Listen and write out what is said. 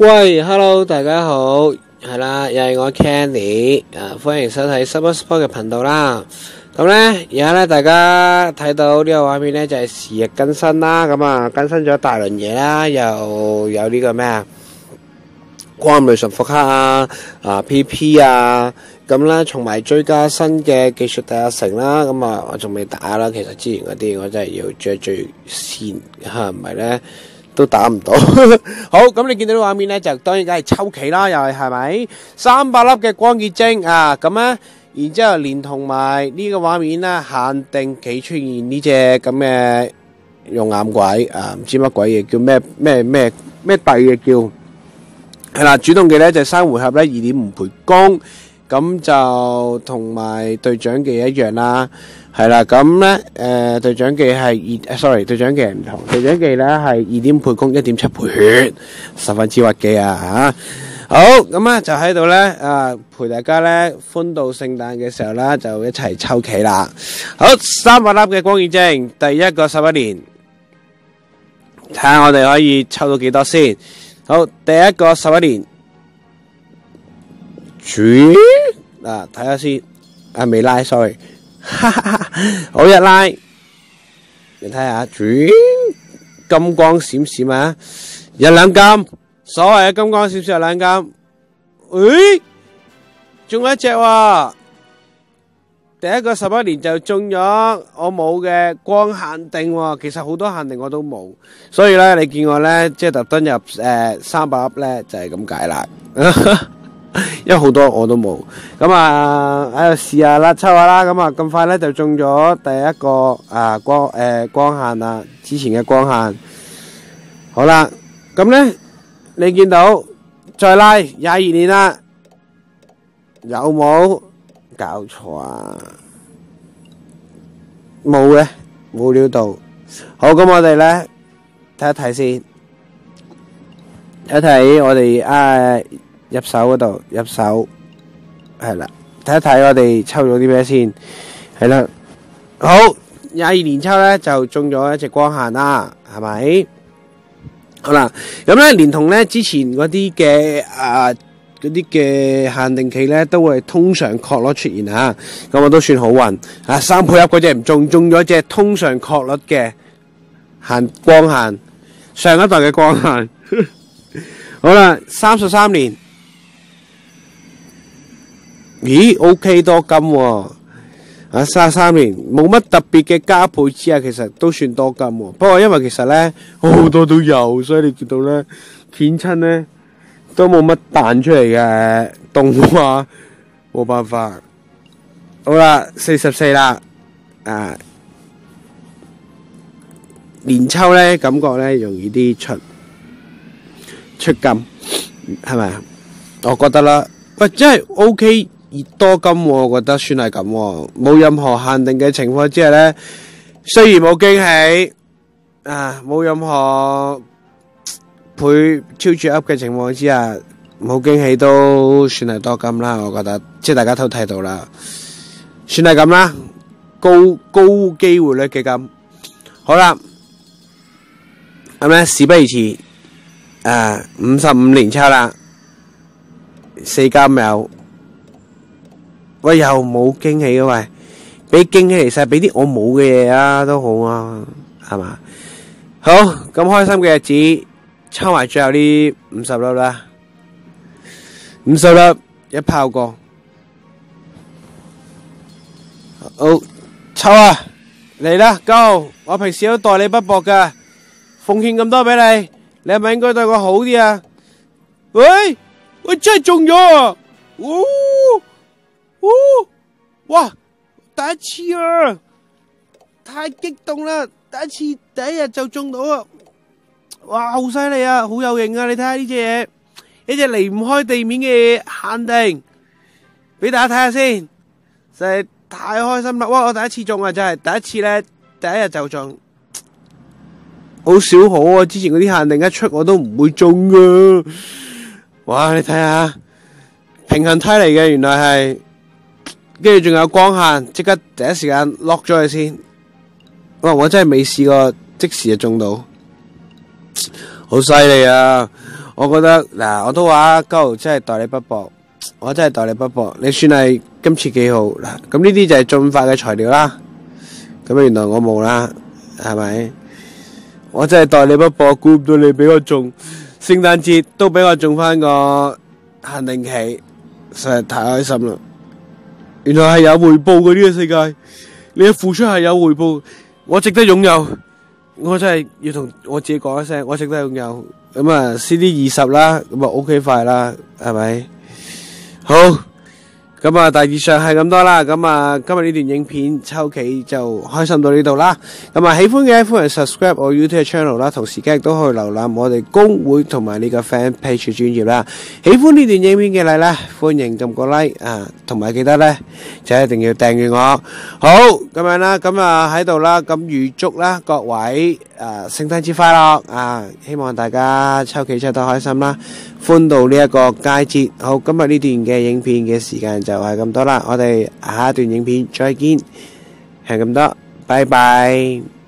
喂，Hello，大家好，係啦，又係我 Candy，歡迎收睇 Super Sport 嘅頻道啦。咁呢，而家呢，大家睇到呢個畫面呢，就係時日更新啦。咁啊，更新咗大輪嘢啦，又有呢個咩啊，光暗雷神復刻啊，PP 啊，咁啦，同埋追加新嘅技術第一城啦。咁啊，我仲未打啦。其實之前嗰啲我真係要追先吓，唔係呢。都打唔到。好，咁你見到啲畫面呢，就當然梗係抽棋啦，又係咪300粒嘅光結晶啊？咁咧，然之後連同埋呢個畫面呢，限定棋出現呢隻咁嘅熔岩鬼啊，唔知乜鬼嘢叫咩帝嘅叫係啦。主動技呢就3回合呢2.5倍攻，咁就同埋隊長技一樣啦。係啦，咁咧，隊長技係隊長技唔同，隊長技咧係2.5倍攻，1.7倍血，十分之屈機啊吓！好，咁啊就喺度咧，陪大家咧歡度聖誕嘅時候啦，就一齊抽棋啦。好，300粒嘅光結晶，第一個11年，睇下我哋可以抽到幾多先。好，第一個11年，睇下先，未拉 ，sorry。好，一拉，你睇下，金光閃閃啊，一兩金，所謂嘅金光閃閃有兩金，仲有一隻喎，第一個11年就中咗我冇嘅光限定喎，其實好多限定我都冇，所以咧你見我咧即係特登入300粒咧就係咁解啦。因為好多我都冇，咁啊喺度試下啦，抽下啦，咁啊咁快咧就中咗第一個光限啦，之前嘅光限，好啦，咁咧你見到再拉22年啦，有冇搞錯啊？冇嘅，冇料到。好，咁我哋咧睇一睇先，睇一睇我哋入手嗰度，入手係啦，睇一睇我哋抽咗啲咩先，係啦，好22年抽咧就中咗一隻光限啦，係咪？好啦，咁咧連同咧之前嗰啲嘅限定棋咧都會通常確率出現吓，咁我都算好運啊！3配合嗰隻唔中，中咗隻通常確率嘅光限，上一代嘅光限。好啦，33年。咦 ，OK 多金喎，啊33年冇乜特別嘅加倍之下，其實都算多金喎。不過因為其實咧好多都有，所以你見到咧見親咧都冇乜彈出嚟嘅動畫，冇辦法。好啦，44啦，連抽咧感覺咧容易啲出金，係咪啊？我覺得啦，喂，真係 OK。越多金，我覺得算係咁，冇任何限定嘅情況之下呢，雖然冇驚喜，冇任何倍超住 up 嘅情況之下，冇驚喜都算係多金啦。我覺得，即係大家都睇到啦，算係咁啦，高機會率嘅金。好啦，咁呢事不宜遲，55年抽啦，4金有。喂，又冇驚喜嘅喂，俾驚喜嚟晒，俾啲我冇嘅嘢啊，都好啊，係嘛？好，咁開心嘅日子，抽埋最後呢50粒啦，50粒一炮過，好，抽啊，嚟啦 ，Go！ 我平時都待你不薄噶，奉獻咁多俾你，你係咪應該對我好啲啊？喂，真係中咗啊！哇！第一次啊，太激動啦！第一日就中到啊！哇，好犀利啊，好有型啊！你睇下呢隻嘢，一隻離唔開地面嘅限定，俾大家睇下先，實係太開心啦！哇，我第一次中啊，真係第一次咧，第一日就中，好少可啊！之前嗰啲限定一出我都唔會中噶。哇，你睇下平衡梯嚟嘅，原來係。跟住仲有光限，即刻第一時間 lock 咗佢先。哇！我真係未試過即時就中到，好犀利啊！我覺得嗱，我都話高真係待你不薄，我真係待你不薄。你算係今次幾好嗱，咁呢啲就係進化嘅材料啦。咁原來我冇啦，係咪？我真係待你不薄，估唔到你俾我中，聖誕節都俾我中翻個限定期，實在太開心啦！原來係有回報嘅呢個世界，你嘅付出係有回報，我值得擁有。我真係要同我自己講一聲，我值得擁有。咁啊 CD20啦，咁啊 OK 快啦，係咪？好，咁啊大致上係咁多啦。咁啊今日呢段影片抽棋就開心到呢度啦。咁啊喜歡嘅歡迎 subscribe 我 YouTube channel 啦，同時間亦都可以瀏覽我哋公會同埋呢個 fan page 專頁啦。喜歡呢段影片嘅你咧，歡迎撳個 like 啊，同埋記得咧就一定要訂閱我。好，咁樣啦，咁啊喺度啦，咁預祝啦各位聖誕節快樂啊！希望大家抽棋抽得開心啦，歡度呢一個佳節。好，今日呢段嘅影片嘅時間就係咁多啦，我哋下一段影片再見，係咁多，拜拜。